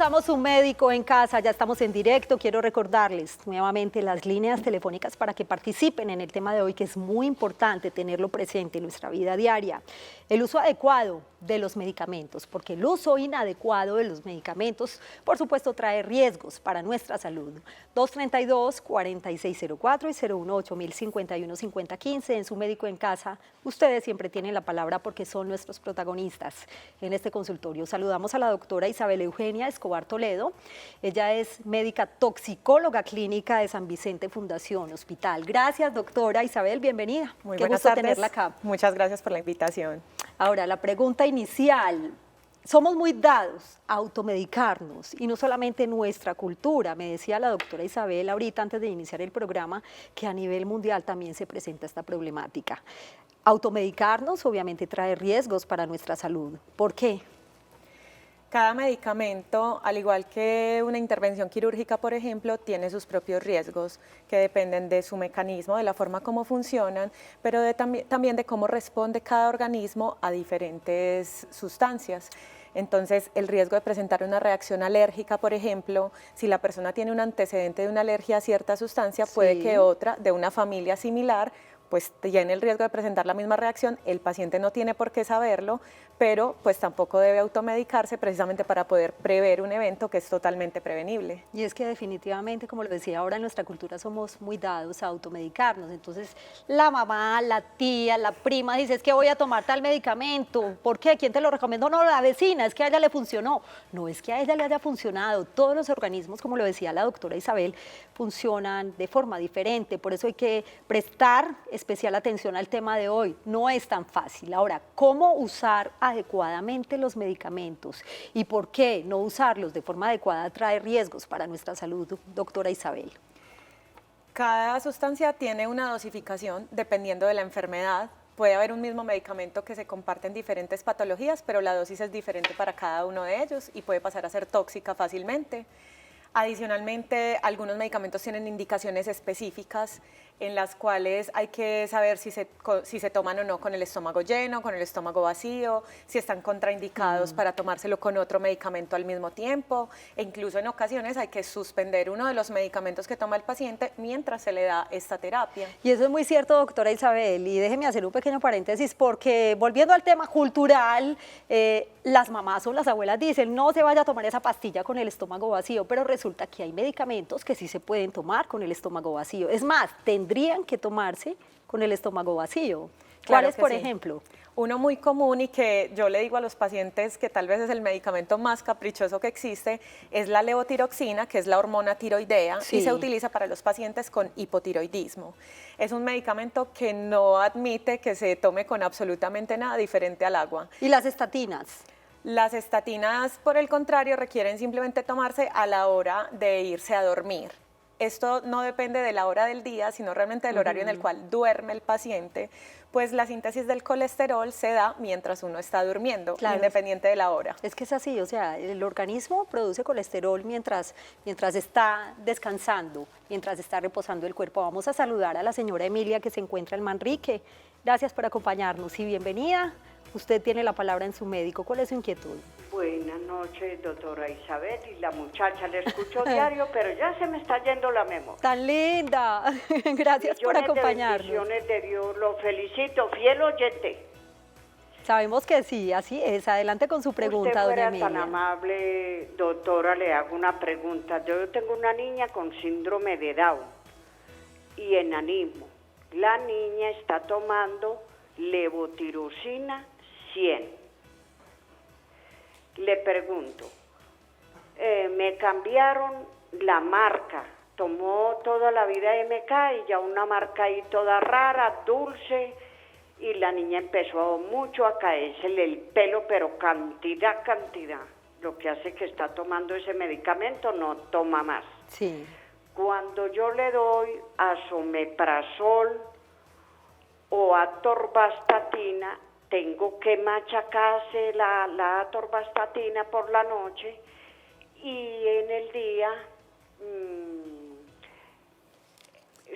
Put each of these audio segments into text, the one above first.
Comenzamos Un Médico en Casa, ya estamos en directo. Quiero recordarles nuevamente las líneas telefónicas para que participen en el tema de hoy, que es muy importante tenerlo presente en nuestra vida diaria. El uso adecuado de los medicamentos, porque el uso inadecuado de los medicamentos, por supuesto, trae riesgos para nuestra salud. 232-4604 y 018-1051-5015. En Su Médico en Casa, ustedes siempre tienen la palabra porque son nuestros protagonistas en este consultorio. Saludamos a la doctora Isabel Eugenia Escobar Toledo. Ella es médica toxicóloga clínica de San Vicente Fundación Hospital. Gracias, doctora Isabel, bienvenida. Muy Qué buenas gusto tardes. tenerla acá. Muchas gracias por la invitación. Ahora, la pregunta inicial. Somos muy dados a automedicarnos y no solamente nuestra cultura. Me decía la doctora Isabel ahorita antes de iniciar el programa que a nivel mundial también se presenta esta problemática. Automedicarnos obviamente trae riesgos para nuestra salud. ¿Por qué? Cada medicamento, al igual que una intervención quirúrgica, por ejemplo, tiene sus propios riesgos que dependen de su mecanismo, de la forma como funcionan, pero también de cómo responde cada organismo a diferentes sustancias. Entonces, el riesgo de presentar una reacción alérgica, por ejemplo, si la persona tiene un antecedente de una alergia a cierta sustancia, puede que otra de una familia similar pues tiene el riesgo de presentar la misma reacción. El paciente no tiene por qué saberlo, pero pues tampoco debe automedicarse precisamente para poder prever un evento que es totalmente prevenible. Y es que definitivamente, como lo decía ahora, en nuestra cultura somos muy dados a automedicarnos. Entonces, la mamá, la tía, la prima dice, es que voy a tomar tal medicamento. ¿Por qué? ¿Quién te lo recomendó? No, la vecina, es que a ella le funcionó. No es que a ella le haya funcionado. Todos los organismos, como lo decía la doctora Isabel, funcionan de forma diferente. Por eso hay que prestar especial atención al tema de hoy. No es tan fácil. Ahora, ¿cómo usar adecuadamente los medicamentos? ¿Y por qué no usarlos de forma adecuada trae riesgos para nuestra salud, doctora Isabel? Cada sustancia tiene una dosificación dependiendo de la enfermedad. Puede haber un mismo medicamento que se comparte en diferentes patologías, pero la dosis es diferente para cada uno de ellos y puede pasar a ser tóxica fácilmente. Adicionalmente, algunos medicamentos tienen indicaciones específicas en las cuales hay que saber si se toman o no con el estómago lleno, con el estómago vacío, si están contraindicados para tomárselo con otro medicamento al mismo tiempo, e incluso en ocasiones hay que suspender uno de los medicamentos que toma el paciente mientras se le da esta terapia. Y eso es muy cierto, doctora Isabel, y déjeme hacer un pequeño paréntesis porque volviendo al tema cultural, las mamás o las abuelas dicen no se vaya a tomar esa pastilla con el estómago vacío, pero resulta que hay medicamentos que sí se pueden tomar con el estómago vacío. Es más, tendrían que tomarse con el estómago vacío. ¿Cuáles, por ejemplo? Uno muy común y que yo le digo a los pacientes que tal vez es el medicamento más caprichoso que existe, es la levotiroxina, que es la hormona tiroidea, y se utiliza para los pacientes con hipotiroidismo. Es un medicamento que no admite que se tome con absolutamente nada diferente al agua. ¿Y las estatinas? Las estatinas, por el contrario, requieren simplemente tomarse a la hora de irse a dormir. Esto no depende de la hora del día, sino realmente del horario en el cual duerme el paciente, pues la síntesis del colesterol se da mientras uno está durmiendo, independiente de la hora. Es que es así, o sea, el organismo produce colesterol mientras está descansando, mientras está reposando el cuerpo. Vamos a saludar a la señora Emilia que se encuentra en Manrique. Gracias por acompañarnos y bienvenida. Usted tiene la palabra en Su Médico. ¿Cuál es su inquietud? Buenas noches, doctora Isabel, y la muchacha le escucho diario, pero ya se me está yendo la memoria. ¡Tan linda! Gracias por acompañarnos. Millones de Dios, lo felicito, fiel oyente. Sabemos que sí, así es. Adelante con su pregunta, doña Emilia. Usted fuera tan amable, doctora, le hago una pregunta. Yo tengo una niña con síndrome de Down y enanismo. La niña está tomando levotiroxina 100. Le pregunto, me cambiaron la marca, tomó toda la vida MK y ya una marca ahí toda rara, dulce, y la niña empezó mucho a caérsele el pelo, pero cantidad, lo que hace que está tomando ese medicamento, no toma más. Sí. Cuando yo le doy azomeprazol o atorvastatina, tengo que machacarse la atorvastatina por la noche y en el día,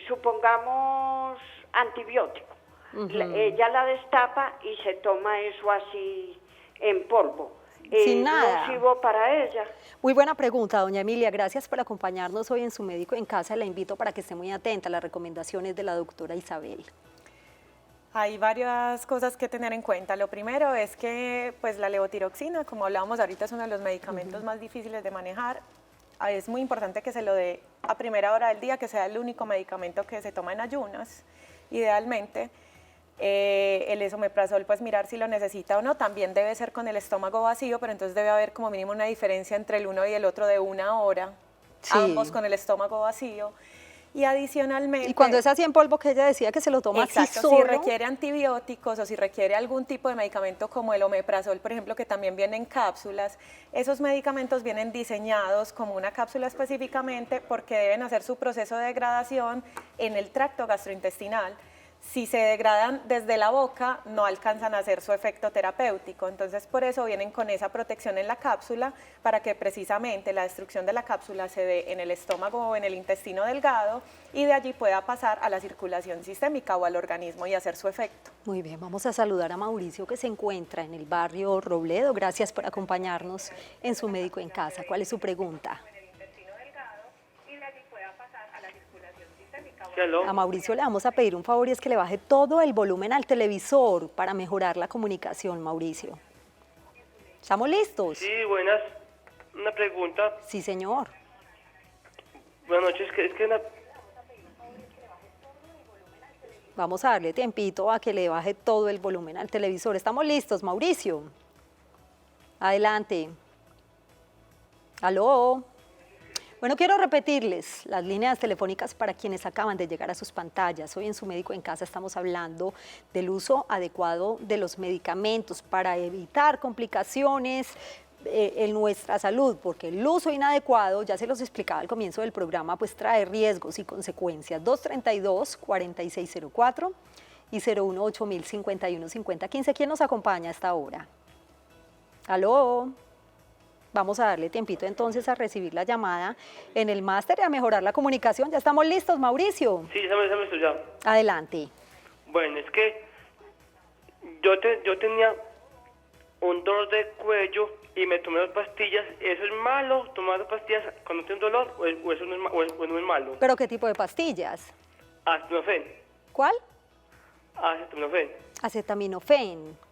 supongamos antibiótico. Ella la destapa y se toma eso así en polvo. Sin nada. nocivo para ella. Muy buena pregunta, doña Emilia. Gracias por acompañarnos hoy en Su Médico en Casa. La invito para que esté muy atenta a las recomendaciones de la doctora Isabel. Hay varias cosas que tener en cuenta. Lo primero es que pues, la levotiroxina, como hablábamos ahorita, es uno de los medicamentos más difíciles de manejar. Es muy importante que se lo dé a primera hora del día, que sea el único medicamento que se toma en ayunas, idealmente. El esomeprazol, pues mirar si lo necesita o no, también debe ser con el estómago vacío, pero entonces debe haber como mínimo una diferencia entre el uno y el otro de 1 hora, Sí. ambos con el estómago vacío. Y adicionalmente... Y cuando es así en polvo, que ella decía que se lo toma así Exacto, solo. si requiere antibióticos o si requiere algún tipo de medicamento como el omeprazol, por ejemplo, que también viene en cápsulas, esos medicamentos vienen diseñados como una cápsula específicamente porque deben hacer su proceso de degradación en el tracto gastrointestinal. Si se degradan desde la boca, no alcanzan a hacer su efecto terapéutico. Entonces, por eso vienen con esa protección en la cápsula, para que precisamente la destrucción de la cápsula se dé en el estómago o en el intestino delgado y de allí pueda pasar a la circulación sistémica o al organismo y hacer su efecto. Muy bien, vamos a saludar a Mauricio, que se encuentra en el barrio Robledo. Gracias por acompañarnos en Su Médico en Casa. ¿Cuál es su pregunta? Hello. A Mauricio le vamos a pedir un favor y es que le baje todo el volumen al televisor para mejorar la comunicación, Mauricio. ¿Estamos listos? Sí, buenas. Una pregunta. Sí, señor. Buenas noches. Es que una... Vamos a darle tiempito a que le baje todo el volumen al televisor. ¿Estamos listos, Mauricio? Adelante. ¿Aló? Bueno, quiero repetirles las líneas telefónicas para quienes acaban de llegar a sus pantallas. Hoy en Su Médico en Casa estamos hablando del uso adecuado de los medicamentos para evitar complicaciones en nuestra salud, porque el uso inadecuado, ya se los explicaba al comienzo del programa, pues trae riesgos y consecuencias. 232-4604 y 018-051-5015. ¿Quién nos acompaña a esta hora? ¿Aló? Vamos a darle tiempito entonces a recibir la llamada en el máster y a mejorar la comunicación. ¿Ya estamos listos, Mauricio? Sí, ya me estoy ya. Adelante. Bueno, es que yo tenía un dolor de cuello y me tomé 2 pastillas. ¿Eso es malo, tomar 2 pastillas cuando tengo un dolor o eso no es, o no es malo? ¿Pero qué tipo de pastillas? Acetaminofén. ¿Cuál? Acetaminofén. Acetaminofén.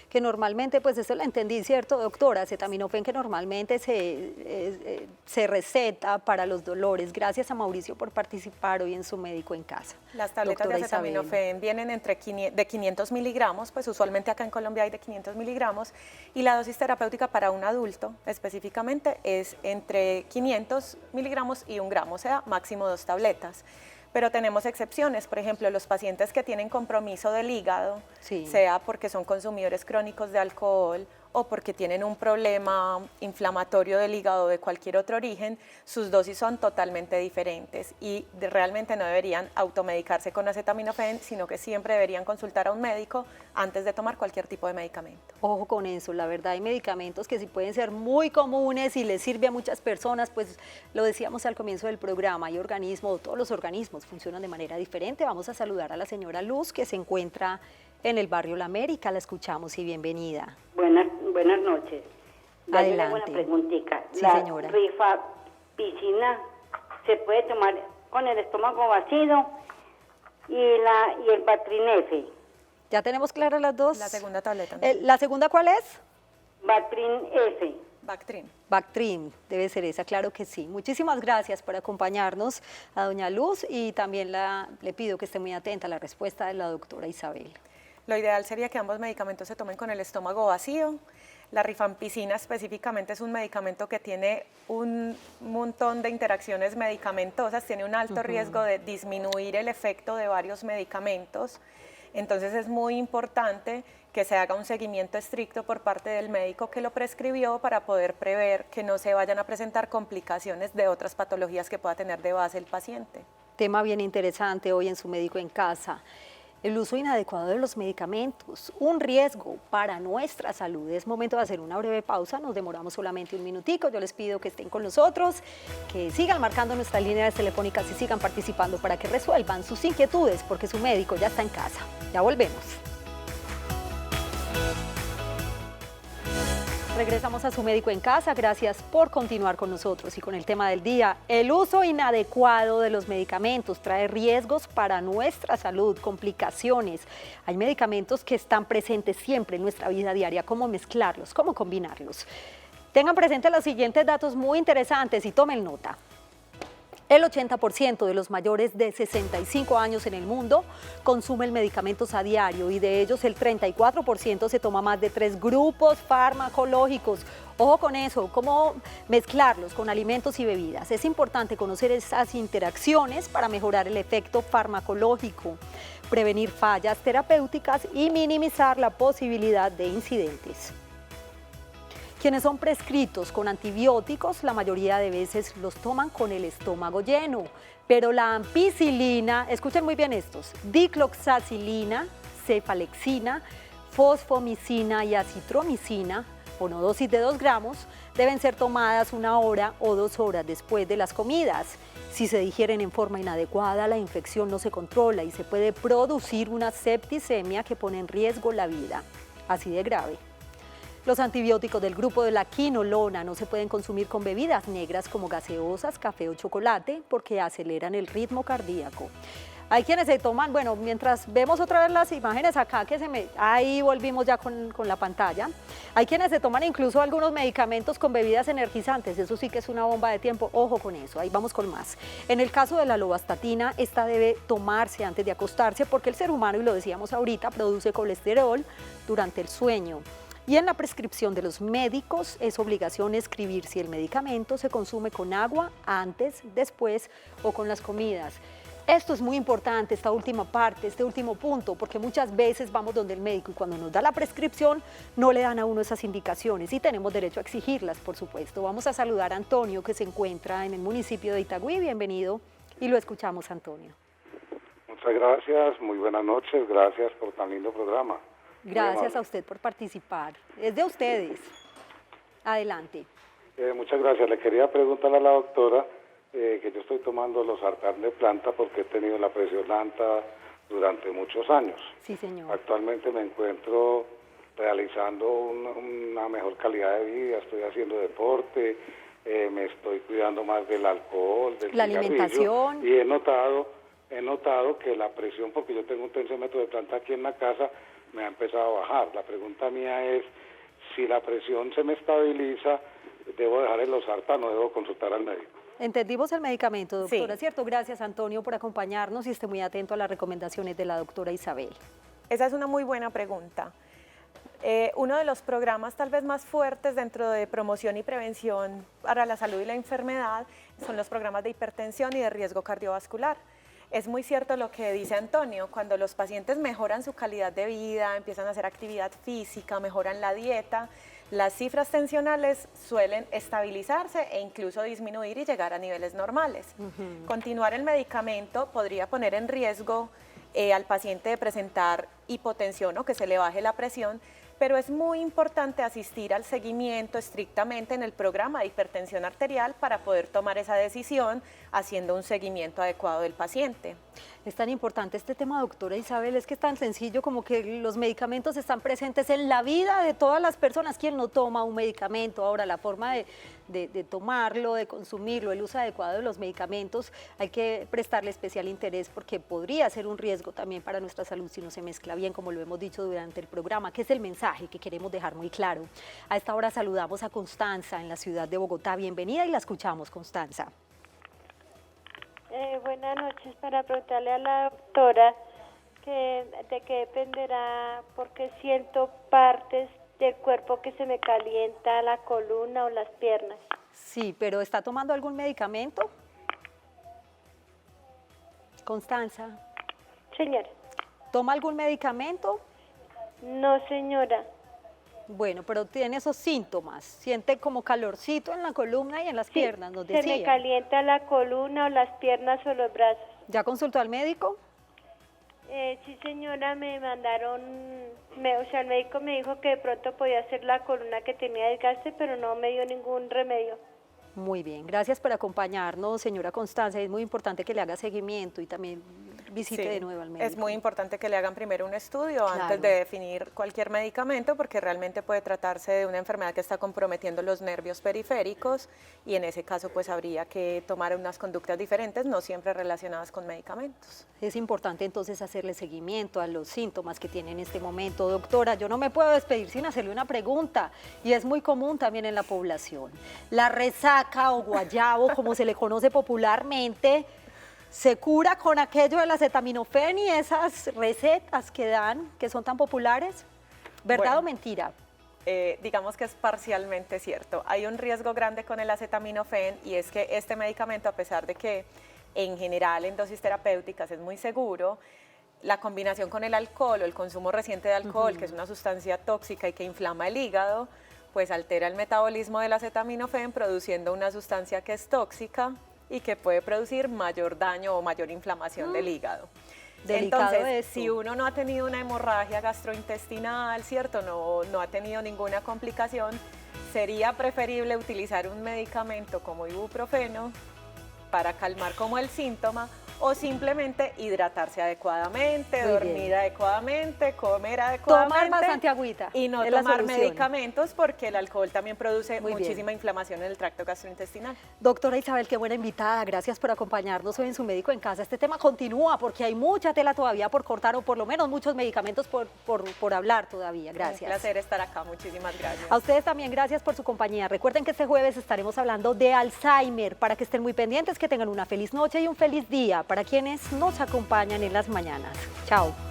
Que normalmente, pues eso lo entendí, ¿cierto, doctora? Acetaminofén que normalmente se receta para los dolores. Gracias a Mauricio por participar hoy en Su Médico en Casa. Las tabletas Doctora de acetaminofén vienen de 500 miligramos, pues usualmente acá en Colombia hay de 500 miligramos, y la dosis terapéutica para un adulto específicamente es entre 500 miligramos y 1 gramo, o sea, máximo 2 tabletas. Pero tenemos excepciones, por ejemplo, los pacientes que tienen compromiso del hígado, Sí. sea porque son consumidores crónicos de alcohol o porque tienen un problema inflamatorio del hígado de cualquier otro origen, sus dosis son totalmente diferentes y realmente no deberían automedicarse con acetaminofén, sino que siempre deberían consultar a un médico antes de tomar cualquier tipo de medicamento. Ojo con eso, la verdad hay medicamentos que sí pueden ser muy comunes y les sirve a muchas personas, pues lo decíamos al comienzo del programa, hay organismos, todos los organismos funcionan de manera diferente. Vamos a saludar a la señora Luz, que se encuentra en el barrio La América. La escuchamos y bienvenida. Buenas noches. Adelante. Una preguntita. Sí, La señora. rifapicina se puede tomar con el estómago vacío y el Batrinefe. ¿Ya tenemos claras las dos? La segunda tableta, ¿no? ¿La segunda cuál es? Bactrin F. Bactrin. Bactrim, debe ser esa, claro que sí. Muchísimas gracias por acompañarnos a doña Luz y también le pido que esté muy atenta a la respuesta de la doctora Isabel. Lo ideal sería que ambos medicamentos se tomen con el estómago vacío. La rifampicina específicamente es un medicamento que tiene un montón de interacciones medicamentosas, tiene un alto riesgo de disminuir el efecto de varios medicamentos. Entonces es muy importante que se haga un seguimiento estricto por parte del médico que lo prescribió para poder prever que no se vayan a presentar complicaciones de otras patologías que pueda tener de base el paciente. Tema bien interesante hoy en Su Médico en Casa. El uso inadecuado de los medicamentos, un riesgo para nuestra salud. Es momento de hacer una breve pausa, nos demoramos solamente un minutico. Yo les pido que estén con nosotros, que sigan marcando nuestras líneas telefónicas y sigan participando para que resuelvan sus inquietudes, porque su médico ya está en casa. Ya volvemos. Regresamos a Su Médico en Casa. Gracias por continuar con nosotros y con el tema del día. El uso inadecuado de los medicamentos trae riesgos para nuestra salud, complicaciones. Hay medicamentos que están presentes siempre en nuestra vida diaria. ¿Cómo mezclarlos? ¿Cómo combinarlos? Tengan presentes los siguientes datos muy interesantes y tomen nota. El 80% de los mayores de 65 años en el mundo consumen medicamentos a diario y de ellos el 34% se toma más de 3 grupos farmacológicos. Ojo con eso, cómo mezclarlos con alimentos y bebidas. Es importante conocer esas interacciones para mejorar el efecto farmacológico, prevenir fallas terapéuticas y minimizar la posibilidad de incidentes. Quienes son prescritos con antibióticos, la mayoría de veces los toman con el estómago lleno, pero la ampicilina, escuchen muy bien estos, dicloxacilina, cefalexina, fosfomicina y acitromicina, monodosis de 2 gramos, deben ser tomadas 1 hora o 2 horas después de las comidas. Si se digieren en forma inadecuada, la infección no se controla y se puede producir una septicemia que pone en riesgo la vida. Así de grave. Los antibióticos del grupo de la quinolona no se pueden consumir con bebidas negras como gaseosas, café o chocolate porque aceleran el ritmo cardíaco. Hay quienes se toman, bueno, mientras vemos otra vez las imágenes acá ahí volvimos ya con la pantalla. Hay quienes se toman incluso algunos medicamentos con bebidas energizantes, eso sí que es una bomba de tiempo, ojo con eso, ahí vamos con más. En el caso de la lovastatina, esta debe tomarse antes de acostarse porque el ser humano, y lo decíamos ahorita, produce colesterol durante el sueño. Y en la prescripción de los médicos es obligación escribir si el medicamento se consume con agua, antes, después o con las comidas. Esto es muy importante, esta última parte, este último punto, porque muchas veces vamos donde el médico y cuando nos da la prescripción no le dan a uno esas indicaciones y tenemos derecho a exigirlas, por supuesto. Vamos a saludar a Antonio, que se encuentra en el municipio de Itagüí. Bienvenido y lo escuchamos, Antonio. Muchas gracias, muy buenas noches, gracias por tan lindo programa. Gracias a usted por participar. Es de ustedes. Adelante. Muchas gracias. Le quería preguntar a la doctora que yo estoy tomando los sartán de planta porque he tenido la presión alta durante muchos años. Sí, señor. Actualmente me encuentro realizando una mejor calidad de vida, estoy haciendo deporte, me estoy cuidando más del alcohol, del la cigarrillo, alimentación. y he notado que la presión, porque yo tengo un tensiómetro de planta aquí en la casa, me ha empezado a bajar. La pregunta mía es, si la presión se me estabiliza, ¿debo dejar el losartán o debo consultar al médico? Entendimos el medicamento, doctora, Sí. ¿cierto? Gracias, Antonio, por acompañarnos y esté muy atento a las recomendaciones de la doctora Isabel. Esa es una muy buena pregunta. Uno de los programas tal vez más fuertes dentro de promoción y prevención para la salud y la enfermedad son los programas de hipertensión y de riesgo cardiovascular. Es muy cierto lo que dice Antonio, cuando los pacientes mejoran su calidad de vida, empiezan a hacer actividad física, mejoran la dieta, las cifras tensionales suelen estabilizarse e incluso disminuir y llegar a niveles normales. Continuar el medicamento podría poner en riesgo al paciente de presentar hipotensión o que se le baje la presión, pero es muy importante asistir al seguimiento estrictamente en el programa de hipertensión arterial para poder tomar esa decisión haciendo un seguimiento adecuado del paciente. Es tan importante este tema, doctora Isabel, es que es tan sencillo como que los medicamentos están presentes en la vida de todas las personas. ¿Quién no toma un medicamento? Ahora, la forma de tomarlo, de consumirlo, el uso adecuado de los medicamentos, hay que prestarle especial interés porque podría ser un riesgo también para nuestra salud si no se mezcla bien, como lo hemos dicho durante el programa, que es el mensaje que queremos dejar muy claro. A esta hora saludamos a Constanza en la ciudad de Bogotá. Bienvenida y la escuchamos, Constanza. Buenas noches, para preguntarle a la doctora de qué dependerá, porque siento partes del cuerpo que se me calienta, la columna o las piernas. Sí, pero ¿está tomando algún medicamento? Constanza. Señora. ¿Toma algún medicamento? No, señora. Bueno, pero tiene esos síntomas, siente como calorcito en la columna y en las piernas, nos decía. Se me calienta la columna o las piernas o los brazos. ¿Ya consultó al médico? Sí, señora, me mandaron, el médico me dijo que de pronto podía ser la columna que tenía desgaste, pero no me dio ningún remedio. Muy bien, gracias por acompañarnos, señora Constanza. Es muy importante que le haga seguimiento y también visite Sí, de nuevo al médico. es muy importante que le hagan primero un estudio Claro. antes de definir cualquier medicamento, porque realmente puede tratarse de una enfermedad que está comprometiendo los nervios periféricos y en ese caso pues habría que tomar unas conductas diferentes, no siempre relacionadas con medicamentos. Es importante entonces hacerle seguimiento a los síntomas que tiene en este momento. Doctora, yo no me puedo despedir sin hacerle una pregunta, y es muy común también en la población. La resaca o guayabo, como se le conoce popularmente, ¿se cura con aquello del acetaminofén y esas recetas que dan, que son tan populares? ¿Verdad Bueno. o mentira? Digamos que es parcialmente cierto. Hay un riesgo grande con el acetaminofén y es que este medicamento, a pesar de que en general en dosis terapéuticas es muy seguro, la combinación con el alcohol o el consumo reciente de alcohol, que es una sustancia tóxica y que inflama el hígado, pues altera el metabolismo del acetaminofén produciendo una sustancia que es tóxica y que puede producir mayor daño o mayor inflamación del hígado. Delicado Entonces, esto. si uno no ha tenido una hemorragia gastrointestinal, ¿cierto? No ha tenido ninguna complicación, sería preferible utilizar un medicamento como ibuprofeno para calmar como el síntoma o simplemente hidratarse adecuadamente, Muy dormir bien. adecuadamente, comer adecuadamente. Tomar bastante agüita, Y no es la tomar solución. medicamentos porque el alcohol también produce Muy bien. muchísima inflamación en el tracto gastrointestinal. Doctora Isabel, qué buena invitada, gracias por acompañarnos hoy en Su Médico en Casa. Este tema continúa porque hay mucha tela todavía por cortar o por lo menos muchos medicamentos por hablar todavía. Gracias. Un placer estar acá, muchísimas gracias. A ustedes también gracias por su compañía. Recuerden que este jueves estaremos hablando de Alzheimer, para que estén muy pendientes, que tengan una feliz noche y un feliz día para quienes nos acompañan en las mañanas. Chao.